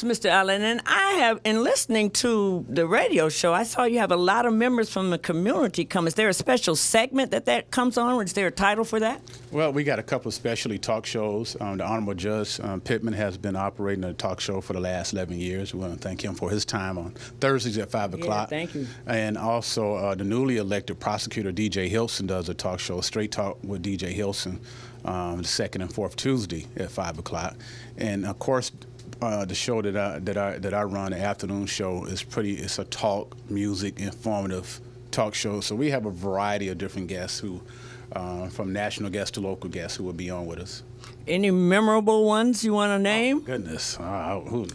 Mr. Allen. And I have, in listening to the radio show, I saw you have a lot of members from the community come. Is there a special segment that comes on? Or is there a title for that? Well, we got a couple of specialty talk shows. The Honorable Judge Pittman has been operating a talk show for the last 11 years. We want to thank him for his time on Thursdays at 5 o'clock. Yeah, thank you. And also the newly elected prosecutor, DJ Hilson, does a talk show, Straight Talk with DJ Hilson, the second and fourth Tuesday at 5 o'clock. And, of course, the show that I run, the afternoon show, it's a talk, music, informative talk show. So we have a variety of different guests who, from national guests to local guests, who will be on with us. Any memorable ones you want to name? Oh, goodness.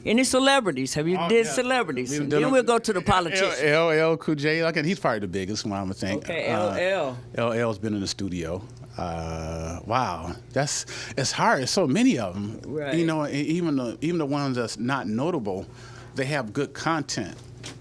Any celebrities? Have you did celebrities? Then we'll go to the politicians. LL Cool J, he's probably the biggest one, I would think. Okay, LL. LL's been in the studio. Wow, it's hard. There's so many of them. Right. You know, even the ones that's not notable, they have good content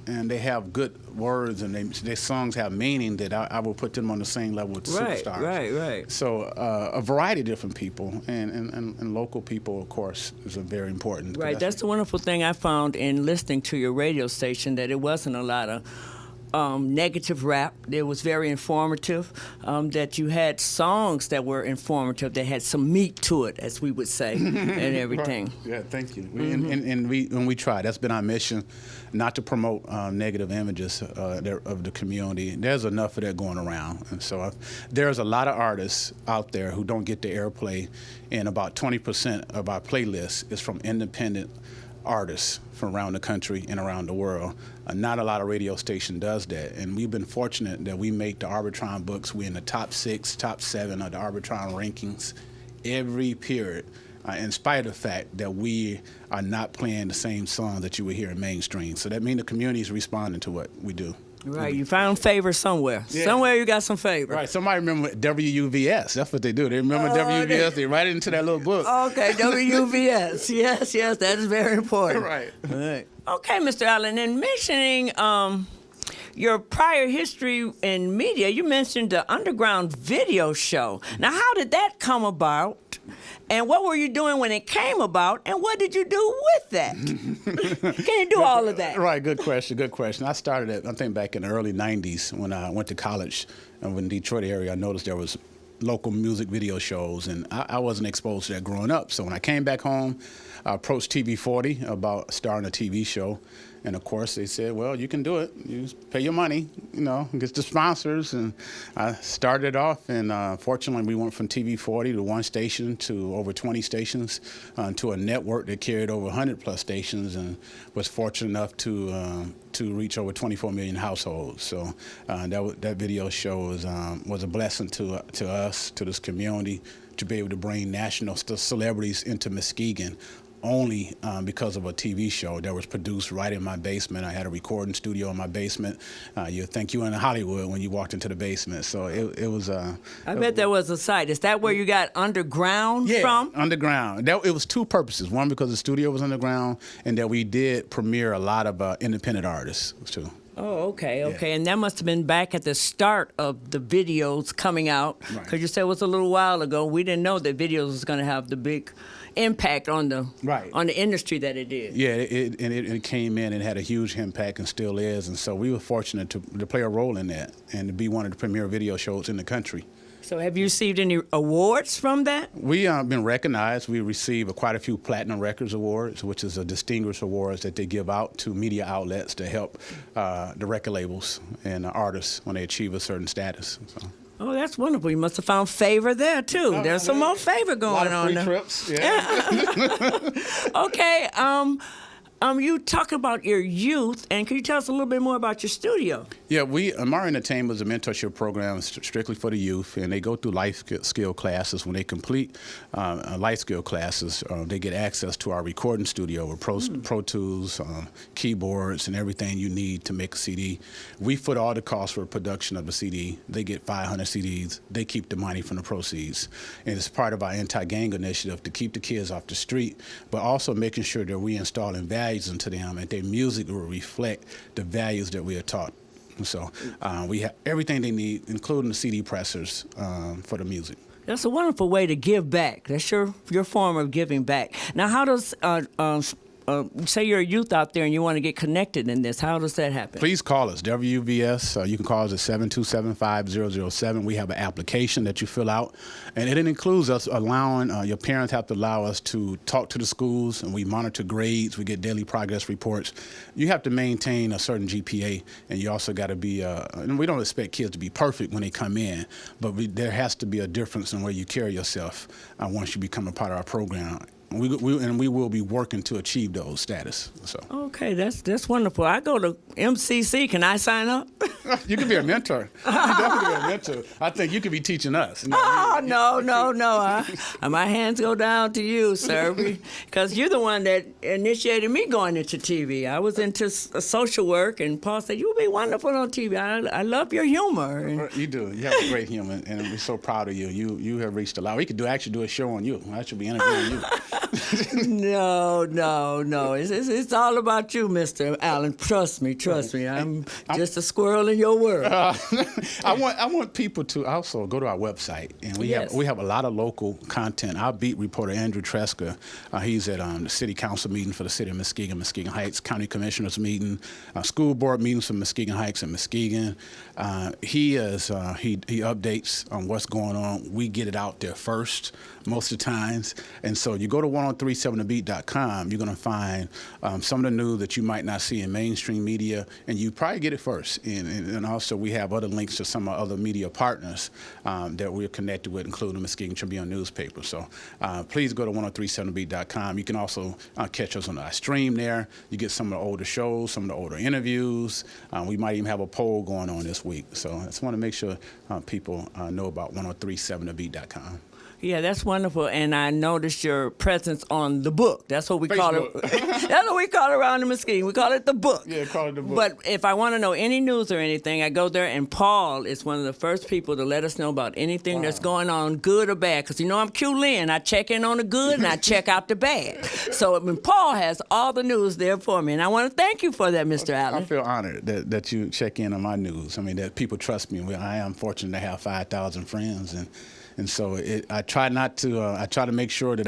and they have good words, and their songs have meaning that I will put them on the same level with superstars. Right. So a variety of different people, and local people, of course, is a very important. Right. That's the wonderful thing I found in listening to your radio station, that it wasn't a lot of negative rap. It was very informative, that you had songs that were informative, that had some meat to it, as we would say, and everything. Right. Yeah, thank you. And we try. That's been our mission, not to promote negative images of the community. There's enough of that going around. And so there's a lot of artists out there who don't get the airplay, and about 20% of our playlist is from independent artists from around the country and around the world. Not a lot of radio station does that, and we've been fortunate that we make the Arbitron books. We're in the top 6, top 7 of the Arbitron rankings every period, in spite of the fact that we are not playing the same songs that you would hear in mainstream. So that means the community is responding to what we do. Right, you found favor somewhere. Yeah. Somewhere you got some favor. Right, somebody remember WUVS. That's what they do. They remember WUVS. They write it into that little book. Okay, WUVS. Yes, that is very important. Right. Okay, Mr. Allen, in mentioning your prior history in media, you mentioned the Underground Video Show. Now, how did that come about? And what were you doing when it came about? And what did you do with that? Can you do all of that? Right, good question. I started it, I think, back in the early 90s when I went to college. And in the Detroit area, I noticed there was local music video shows, and I wasn't exposed to that growing up. So when I came back home, I approached TV40 about starting a TV show. And, of course, they said, well, you can do it. You just pay your money, get the sponsors. And I started off, and fortunately, we went from TV40 to one station to over 20 stations to a network that carried over 100-plus stations, and was fortunate enough to reach over 24 million households. So that video show was a blessing to us, to this community, to be able to bring national celebrities into Muskegon, only because of a TV show that was produced right in my basement. I had a recording studio in my basement. You'd think you were in Hollywood when you walked into the basement. So it was... I bet there was a site. Is that where you got underground from? Yeah, underground. It was two purposes. One, because the studio was underground, and that we did premiere a lot of independent artists, too. Oh, okay. Yeah. And that must have been back at the start of the videos coming out, because you said it was a little while ago. We didn't know that videos was going to have the big impact on the industry that it did. Yeah, it came in and had a huge impact, and still is. And so we were fortunate to play a role in that and to be one of the premier video shows in the country. So have you received any awards from that? We have been recognized. We received quite a few Platinum Records Awards, which is a distinguished awards that they give out to media outlets to help the record labels and artists when they achieve a certain status. So. Oh, that's wonderful. You must have found favor there, too. There's some more favor going on there. Trips. Yeah. Okay. You talk about your youth, and can you tell us a little bit more about your studio? Yeah, Amari Entertainment is a mentorship program strictly for the youth, and they go through life skill classes. When they complete life skill classes, they get access to our recording studio with Pro Tools, keyboards, and everything you need to make a CD. We foot all the costs for production of the CD. They get 500 CDs. They keep the money from the proceeds. And it's part of our anti-gang initiative to keep the kids off the street, but also making sure that we installing values into them, and their music will reflect the values that we are taught. So we have everything they need, including the CD pressers for the music. That's a wonderful way to give back. That's your form of giving back. Now, how does say you're a youth out there and you want to get connected in this, how does that happen? Please call us, WUVS. You can call us at 727-5007. We have an application that you fill out, and it includes us allowing, your parents have to allow us to talk to the schools, and we monitor grades. We get daily progress reports. You have to maintain a certain GPA, and you also got to be, and we don't expect kids to be perfect when they come in, but there has to be a difference in where you carry yourself once you become a part of our program. We will be working to achieve those status. So. Okay, that's wonderful. I go to MCC. Can I sign up? You can be a mentor. You definitely be a mentor. I think you could be teaching us. Oh, no. My hands go down to you, sir, because you're the one that initiated me going into TV. I was into social work, and Paul said, you'll be wonderful on TV. I love your humor. And you do. You have a great humor, and we're so proud of you. You have reached a lot. We could actually do a show on you. I should be interviewing you. No. It's all about you, Mr. Allen. Trust me. I'm just a squirrel in your world. I want people to also go to our website, and we have a lot of local content. Our beat reporter Andrew Tresker, he's at the city council meeting for the city of Muskegon Heights, county commissioners meeting, school board meetings for Muskegon Heights and Muskegon. He updates on what's going on. We get it out there first most of the times, and so you go to 1037thebeat.com, you're going to find some of the news that you might not see in mainstream media, and you probably get it first. And also we have other links to some of our other media partners that we're connected with, including Muskegon Tribune newspaper. So please go to 1037thebeat.com. You can also catch us on our stream there. You get some of the older shows, some of the older interviews. We might even have a poll going on this week. So I just want to make sure people know about 1037thebeat.com. Yeah, that's wonderful. And I noticed your presence on the book. That's what we call it. That's what we call it around in Muskegon. We call it the book. Yeah, call it the book. But if I want to know any news or anything, I go there, and Paul is one of the first people to let us know about anything that's going on, good or bad. Because, I'm Q Lynn. I check in on the good and I check out the bad. So Paul has all the news there for me. And I want to thank you for that, Mr. Allen. I feel honored that you check in on my news. I mean, that people trust me. I am fortunate to have 5,000 friends, and so I try not to. I try to make sure that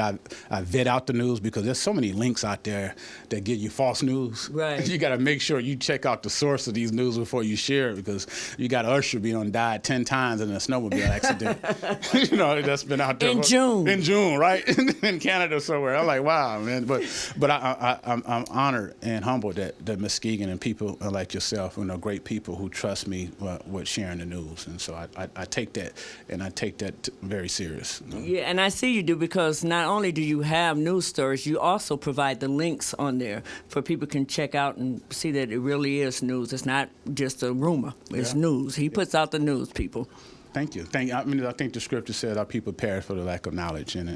I vet out the news, because there's so many links out there that give you false news. Right. You got to make sure you check out the source of these news before you share it, because you got Usher died 10 times in a snowmobile accident. That's been out there in June, right? In Canada somewhere. I'm like, wow, man. But I'm honored and humbled that Muskegon and people like yourself, great people who trust me with sharing the news, and so I take that, and I take that very serious. Yeah, and I see you do, because not only do you have news stories, you also provide the links on there for people can check out and see that it really is news. It's not just a rumor. It's news. He puts out the news, people. Thank you. I think the scripture said our people perish for the lack of knowledge, and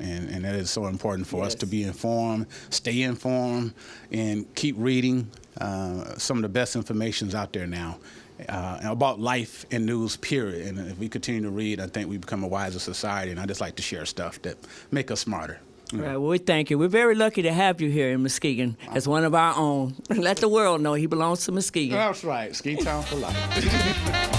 that is so important for us to be informed, stay informed, and keep reading. Some of the best information's out there now. About life and news, period. And if we continue to read, I think we become a wiser society, and I just like to share stuff that make us smarter. Right, well, we thank you. We're very lucky to have you here in Muskegon as one of our own. Let the world know he belongs to Muskegon. That's right. Ski Town for life.